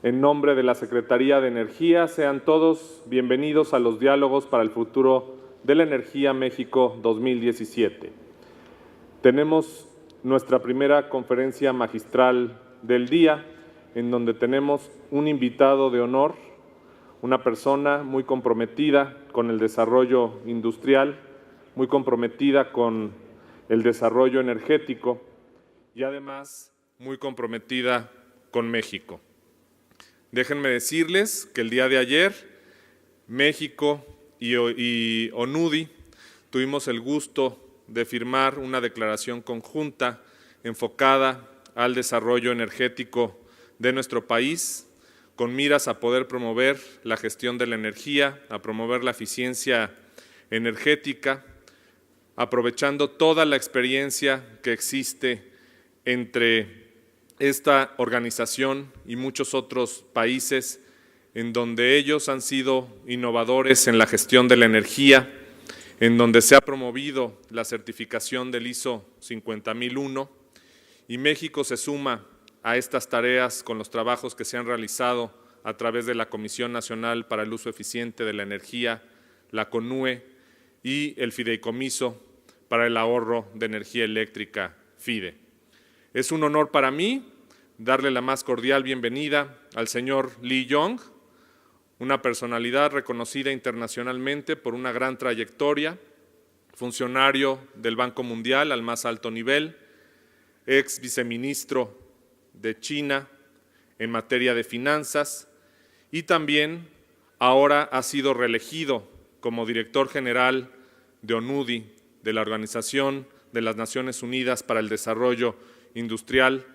En nombre de la Secretaría de Energía, sean todos bienvenidos a los diálogos para el futuro de la energía México 2017. Tenemos nuestra primera conferencia magistral del día, en donde tenemos un invitado de honor, una persona muy comprometida con el desarrollo industrial, muy comprometida con el desarrollo energético y además muy comprometida con México. Déjenme decirles que el día de ayer México y ONUDI tuvimos el gusto de firmar una declaración conjunta enfocada al desarrollo energético de nuestro país, con miras a poder promover la gestión de la energía, a promover la eficiencia energética, aprovechando toda la experiencia que existe entre esta organización y muchos otros países en donde ellos han sido innovadores en la gestión de la energía, en donde se ha promovido la certificación del ISO 50001 y México se suma a estas tareas con los trabajos que se han realizado a través de la Comisión Nacional para el Uso Eficiente de la Energía, la CONUE y el Fideicomiso para el Ahorro de Energía Eléctrica, FIDE. Es un honor para mí darle la más cordial bienvenida al señor Li Yong, una personalidad reconocida internacionalmente por una gran trayectoria, funcionario del Banco Mundial al más alto nivel, ex viceministro de China en materia de finanzas y también ahora ha sido reelegido como director general de ONUDI, de la Organización de las Naciones Unidas para el Desarrollo Industrial,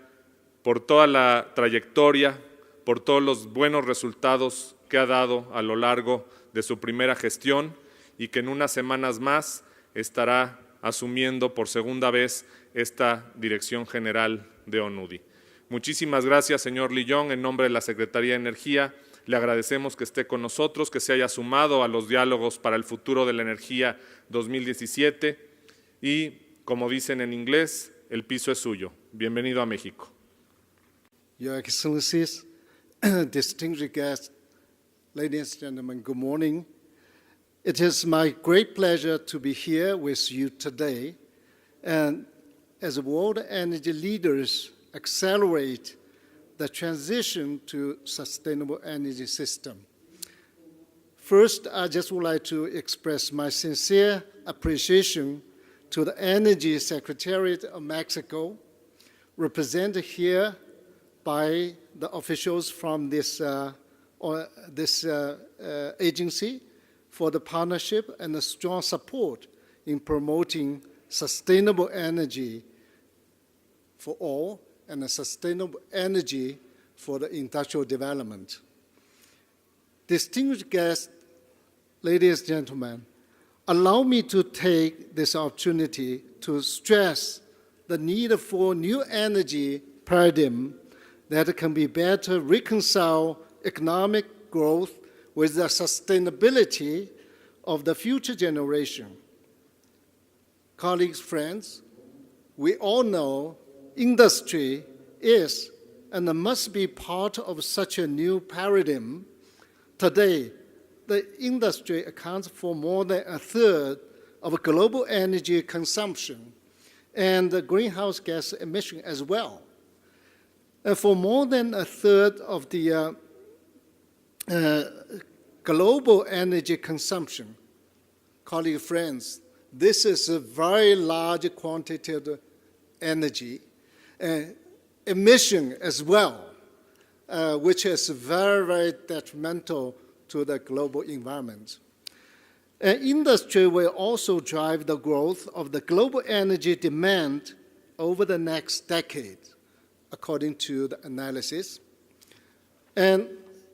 por toda la trayectoria, por todos los buenos resultados que ha dado a lo largo de su primera gestión y que en unas semanas más estará asumiendo por segunda vez esta Dirección General de ONUDI. Muchísimas gracias, señor Li Yong, en nombre de la Secretaría de Energía. Le agradecemos que esté con nosotros, que se haya sumado a los diálogos para el futuro de la energía 2017 y, como dicen en inglés, el piso es suyo. Bienvenido a México. Your Excellencies, distinguished guests, ladies and gentlemen, good morning. It is my great pleasure to be here with you today. And as world energy leaders accelerate the transition to sustainable energy system. First, I just would like to express my sincere appreciation to the Energy Secretariat of Mexico, represented here by the officials from this agency for the partnership and the strong support in promoting sustainable energy for all and a sustainable energy for the industrial development. Distinguished guests, ladies and gentlemen, allow me to take this opportunity to stress the need for new energy paradigm that can be better reconcile economic growth with the sustainability of the future generation. Colleagues, friends, we all know industry is and must be part of such a new paradigm. Today, the industry accounts for more than a third of global energy consumption and the greenhouse gas emission as well. And for more than a third of the global energy consumption, colleague friends, this is a very large quantity of energy, emission as well, which is very, very detrimental to the global environment. Industry will also drive the growth of the global energy demand over the next decade, according to the analysis. And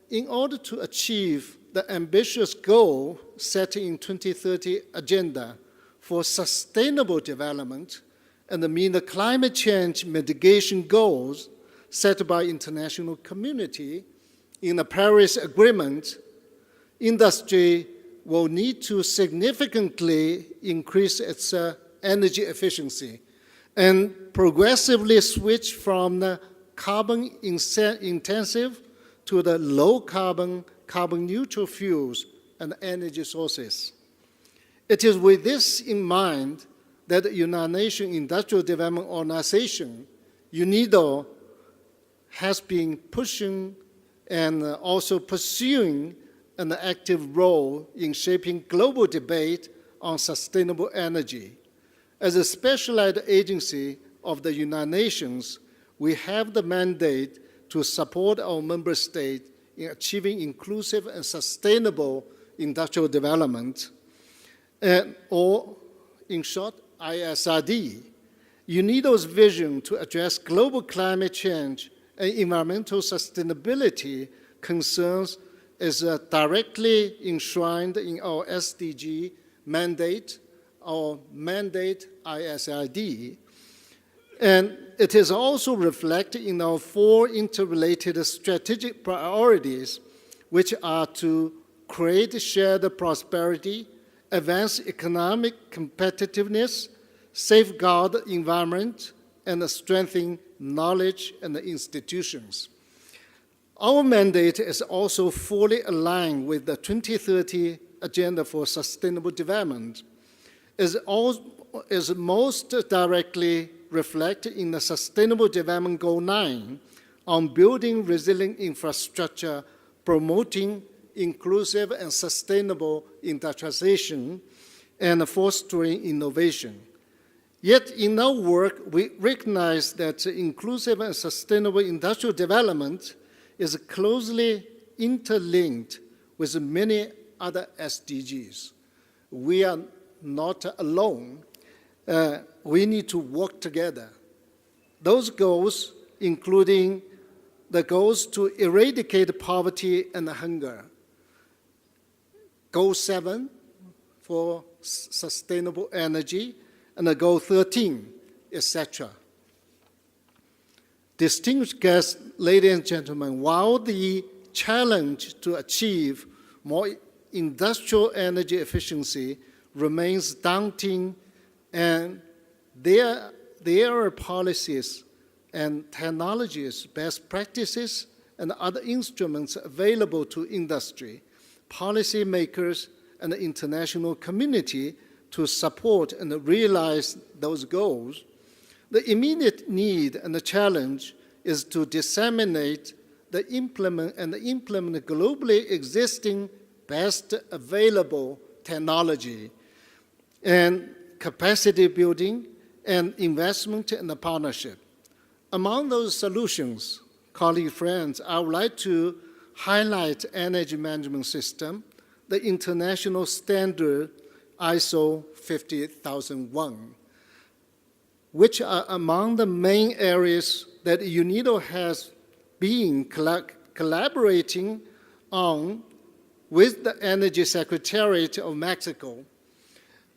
in order to achieve the ambitious goal set in 2030 agenda for sustainable development and meet the climate change mitigation goals set by international community, in the Paris Agreement, industry will need to significantly increase its energy efficiency and progressively switch from the carbon-intensive to the low-carbon, carbon-neutral fuels and energy sources. It is with this in mind that the United Nations Industrial Development Organization, UNIDO, has been pushing and also pursuing an active role in shaping global debate on sustainable energy. As a specialized agency of the United Nations, we have the mandate to support our member states in achieving inclusive and sustainable industrial development, or in short, ISRD. UNIDO's vision to address global climate change and environmental sustainability concerns is directly enshrined in our SDG mandate, our mandate ISRD, and it is also reflected in our 4 interrelated strategic priorities, which are to create shared prosperity, advance economic competitiveness, safeguard the environment, and strengthen knowledge and institutions. Our mandate is also fully aligned with the 2030 Agenda for Sustainable Development. Is most directly reflected in the Sustainable Development Goal 9 on building resilient infrastructure, promoting inclusive and sustainable industrialization, and fostering innovation. Yet in our work, we recognize that inclusive and sustainable industrial development is closely interlinked with many other SDGs. We are not alone. We need to work together. Those goals, including the goals to eradicate poverty and hunger, Goal 7 for sustainable energy, and the Goal 13, etc. Distinguished guests, ladies and gentlemen, while the challenge to achieve more industrial energy efficiency remains daunting, and there are policies and technologies, best practices, and other instruments available to industry, policymakers, and the international community to support and realize those goals. The immediate need and the challenge is to disseminate implement globally existing best available technology and capacity building and investment and the partnership. Among those solutions, colleague friends, I would like to highlight energy management system, the international standard ISO 50001, which are among the main areas that UNIDO has been collaborating on with the Energy Secretariat of Mexico,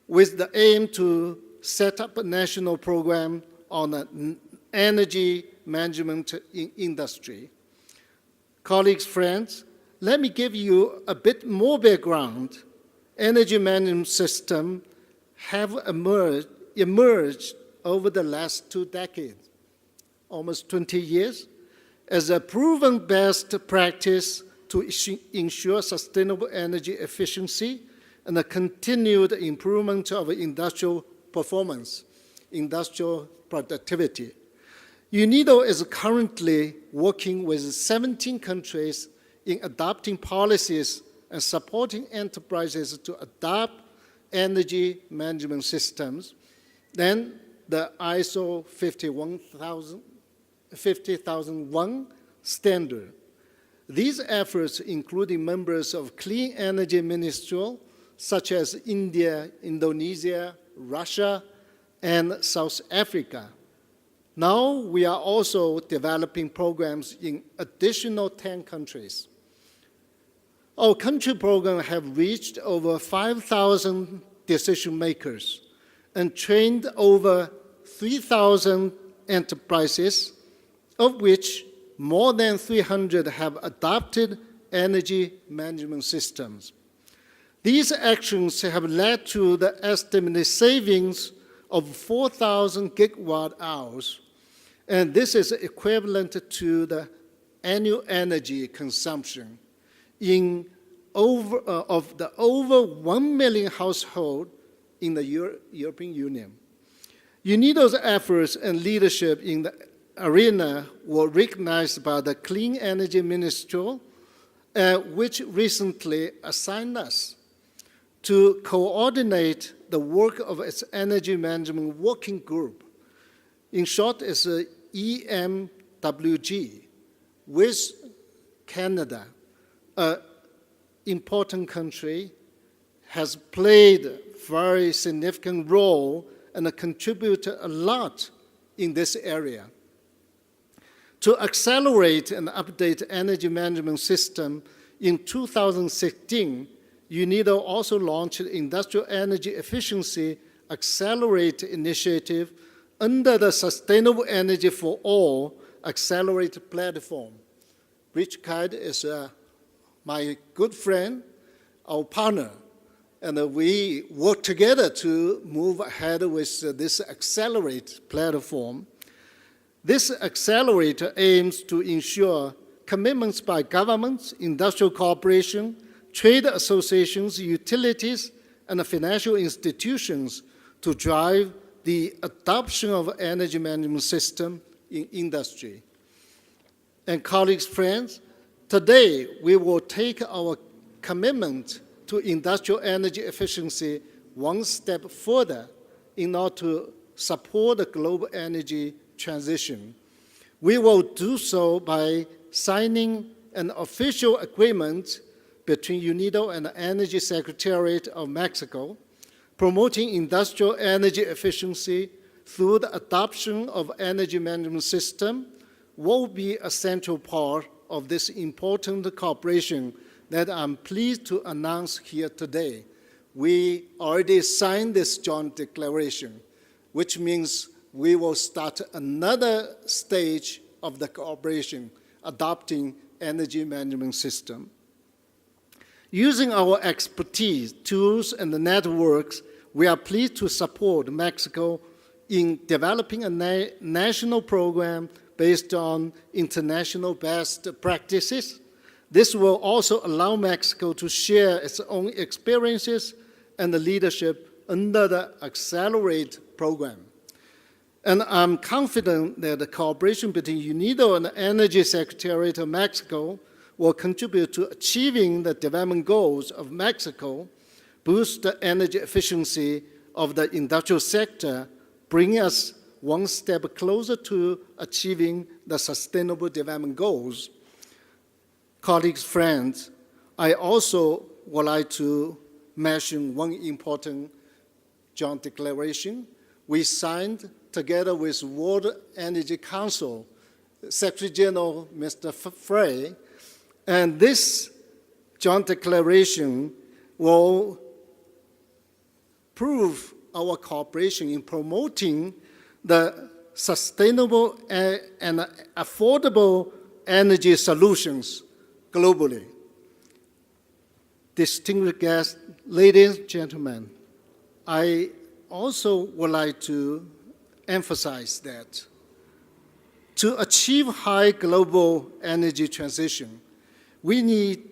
with the aim to set up a national program on energy management in industry. Colleagues, friends, let me give you a bit more background. Energy management systems have emerged over the last 2 decades, almost 20 years, as a proven best practice to ensure sustainable energy efficiency and the continued improvement of industrial performance, industrial productivity. UNIDO is currently working with 17 countries in adopting policies and supporting enterprises to adopt energy management systems. Then the ISO 50001 standard. These efforts, including members of Clean Energy Ministry, such as India, Indonesia, Russia, and South Africa. Now we are also developing programs in additional 10 countries. Our country programs have reached over 5,000 decision makers and trained over 3,000 enterprises, of which more than 300 have adopted energy management systems. These actions have led to the estimated savings of 4,000 gigawatt hours, and this is equivalent to the annual energy consumption of the over 1 million households in the European Union. UNIDO's efforts and leadership in the arena were recognized by the Clean Energy Ministry, which recently assigned us to coordinate the work of its energy management working group. In short, it's a EMWG, with Canada, an important country, has played a very significant role and contributed a lot in this area. To accelerate and update energy management system, in 2016, UNIDO also launched Industrial Energy Efficiency Accelerate Initiative under the Sustainable Energy for All Accelerate Platform. Rich Kite is my good friend, our partner, and we work together to move ahead with this Accelerate platform. This accelerator aims to ensure commitments by governments, industrial corporations, trade associations, utilities, and financial institutions to drive the adoption of energy management system in industry. And colleagues, friends, today we will take our commitment to industrial energy efficiency one step further in order to support the global energy transition. We will do so by signing an official agreement between UNIDO and the Energy Secretariat of Mexico, promoting industrial energy efficiency through the adoption of energy management system will be a central part of this important cooperation that I'm pleased to announce here today. We already signed this joint declaration, which means we will start another stage of the cooperation, adopting energy management system. Using our expertise, tools, and the networks, we are pleased to support Mexico in developing a national program based on international best practices. This will also allow Mexico to share its own experiences and the leadership under the Accelerate program. And I'm confident that the cooperation between UNIDO and the Energy Secretariat of Mexico will contribute to achieving the development goals of Mexico, boost the energy efficiency of the industrial sector, bring us one step closer to achieving the Sustainable Development Goals. Colleagues, friends, I also would like to mention one important joint declaration we signed together with World Energy Council, Secretary General Mr. Frey, and this joint declaration will prove our cooperation in promoting the sustainable and affordable energy solutions globally. Distinguished guests, ladies and gentlemen, I also would like to emphasize that to achieve high global energy transition, we need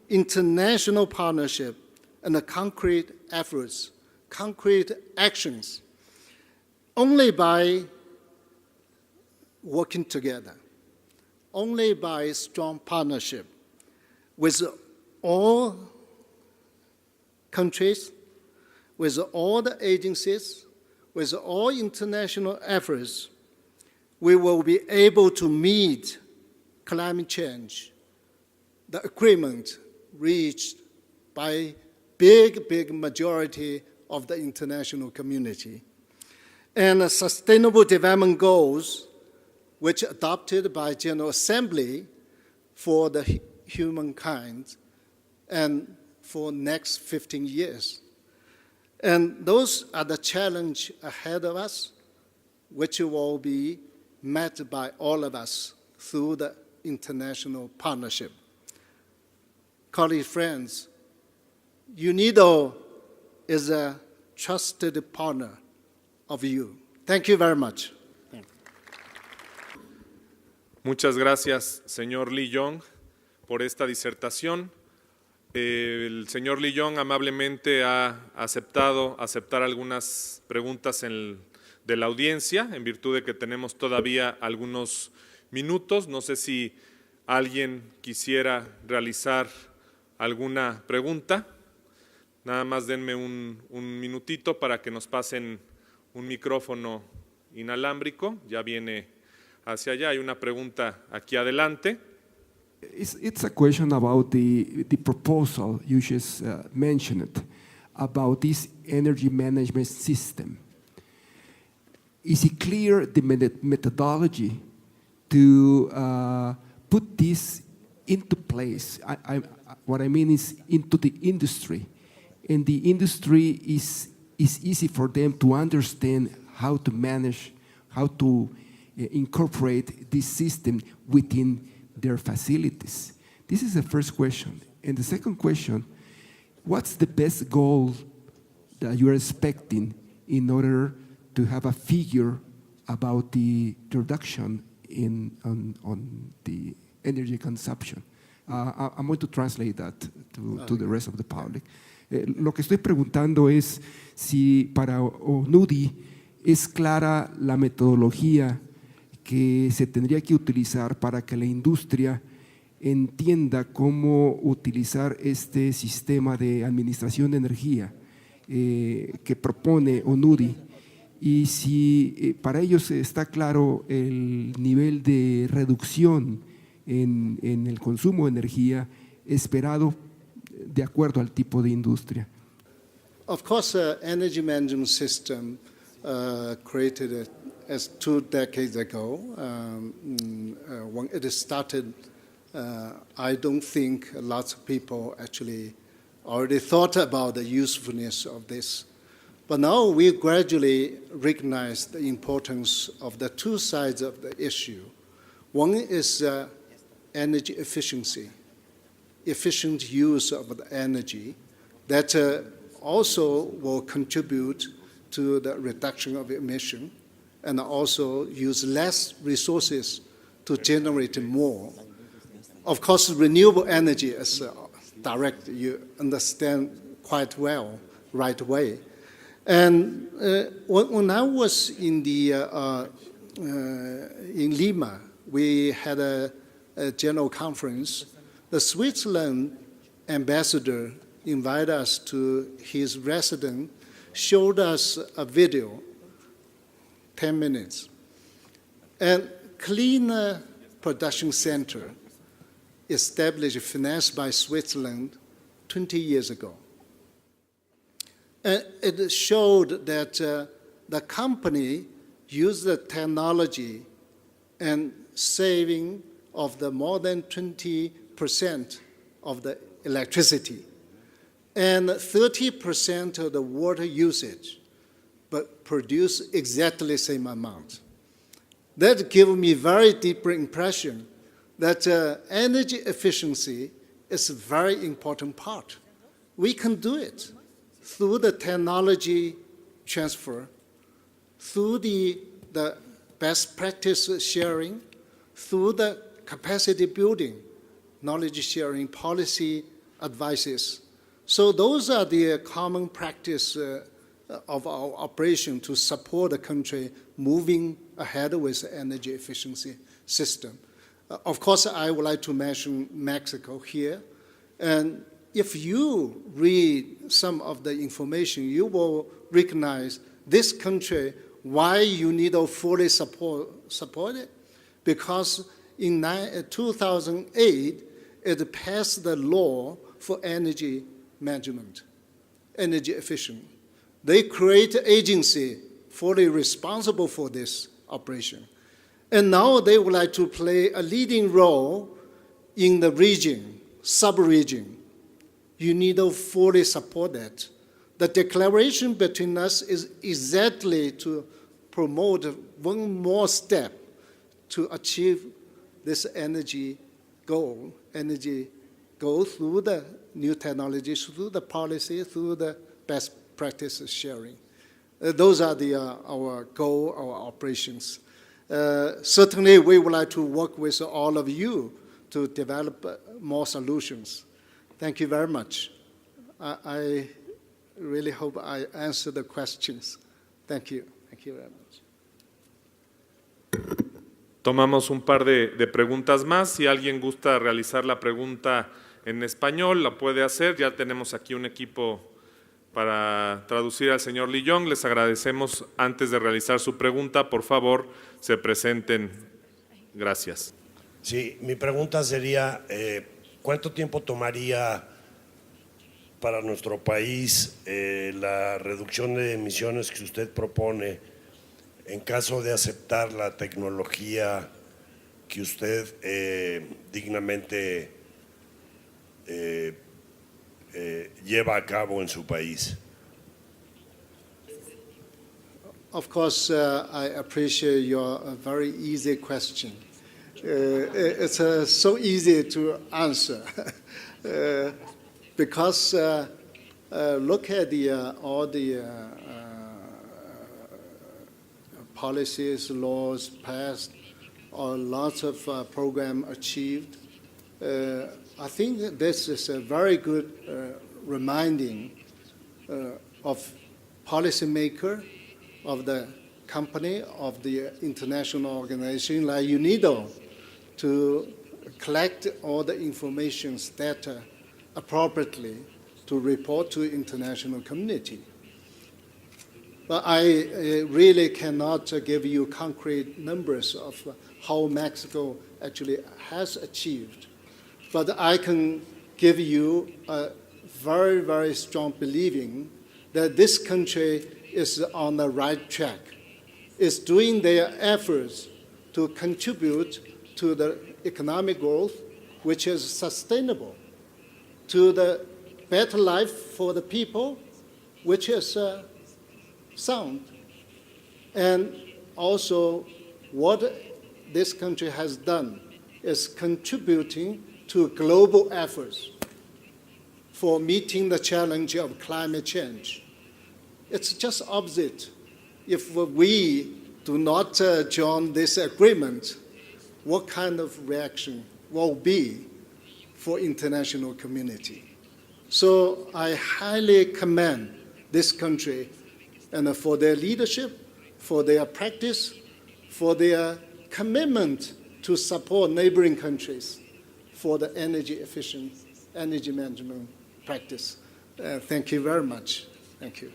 international partnership and concrete efforts, concrete actions. Only by working together, only by strong partnership with all countries, with all the agencies, with all international efforts, we will be able to meet climate change, the agreement reached by big majority of the international community. And Sustainable Development Goals, which adopted by General Assembly for the humankind and for next 15 years. And those are the challenge ahead of us, which will be met by all of us through the international partnership. Colleague friends, UNIDO is a trusted partner of you. Thank you very much. Muchas gracias, señor Li Yong, por esta disertación. El señor Li Yong amablemente ha aceptar algunas preguntas de la audiencia, en virtud de que tenemos todavía algunos minutos. No sé si alguien quisiera realizar alguna pregunta. Nada más denme un minutito para que nos pasen un micrófono inalámbrico. Ya viene hacia allá. Hay una pregunta aquí adelante. It's a question about the proposal you just mentioned about this energy management system. Is it clear the methodology to put this into place? What I mean is into the industry. And the industry is easy for them to understand how to manage, how to incorporate this system within their facilities. This is the first question. And the second question, what's the best goal that you're expecting in order to have a figure about the reduction on the energy consumption? I'm going to translate that to the rest of the public. Lo que estoy preguntando es si para ONUDI es clara la metodología que se tendría que utilizar para que la industria entienda cómo utilizar este sistema de administración de energía que propone ONUDI, y si para ellos está claro el nivel de reducción en el consumo de energía esperado de acuerdo al tipo de industria. Of course, energy management system created as 2 decades ago. When it started, I don't think lots of people actually already thought about the usefulness of this. But now we gradually recognize the importance of the 2 sides of the issue. One is energy efficiency, efficient use of the energy that also will contribute to the reduction of emission and also use less resources to generate more. Of course, renewable energy is direct, you understand quite well right away. And when I was in Lima, we had a general conference. The Switzerland ambassador invited us to his residence, showed us a video, 10 minutes, and cleaner production center established, financed by Switzerland 20 years ago. And it showed that the company used the technology and saving of the more than 20% of the electricity and 30% of the water usage, but produce exactly the same amount. That gave me very deep impression that energy efficiency is a very important part. We can do it through the technology transfer, through the best practice sharing, through the capacity building, knowledge sharing, policy advices. So those are the common practice of our operation to support the country moving ahead with the energy efficiency system. Of course, I would like to mention Mexico here. And if you read some of the information, you will recognize this country, why you need to fully support it. Because in 2008, it passed the law for energy management, energy efficient. They create an agency fully responsible for this operation. And now they would like to play a leading role in the region, sub-region. You need to fully support that. The declaration between us is exactly to promote one more step to achieve this energy goal through the new technologies, through the policy, through the best practices sharing. Those are our goal, our operations. Certainly, we would like to work with all of you to develop more solutions. Thank you very much. I really hope I answered the questions. Thank you. Thank you very much. Tomamos un par de preguntas más. Si alguien gusta realizar la pregunta en español, la puede hacer. Ya tenemos aquí un equipo para traducir al señor Li Yong. Les agradecemos. Antes de realizar su pregunta, por favor, se presenten. Gracias. Sí, mi pregunta sería, ¿cuánto tiempo tomaría para nuestro país la reducción de emisiones que usted propone en caso de aceptar la tecnología que usted dignamente lleva a cabo en su país? Of course, I appreciate your very easy question. It's so easy to answer because look at all the policies, laws passed, or lots of programs achieved. I think this is a very good reminding of policymaker, of the company, of the international organization like UNIDO to collect all the information, data appropriately to report to international community. But I really cannot give you concrete numbers of how Mexico actually has achieved. But I can give you a very, very strong believing that this country is on the right track, is doing their efforts to contribute to the economic growth, which is sustainable, to the better life for the people, which is sound. And also what this country has done is contributing to global efforts for meeting the challenge of climate change. It's just opposite. If we do not join this agreement, what kind of reaction will be for international community? So I highly commend this country and for their leadership, for their practice, for their commitment to support neighboring countries for the energy efficient, energy management practice. Thank you very much. Thank you.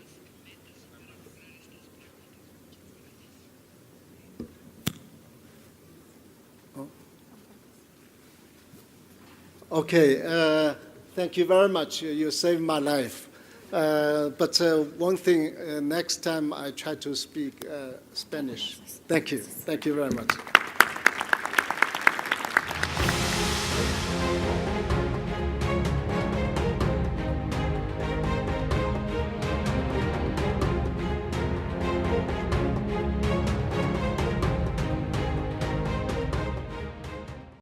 Okay, thank you very much. You saved my life. But one thing, next time I try to speak Spanish. Thank you. Thank you very much.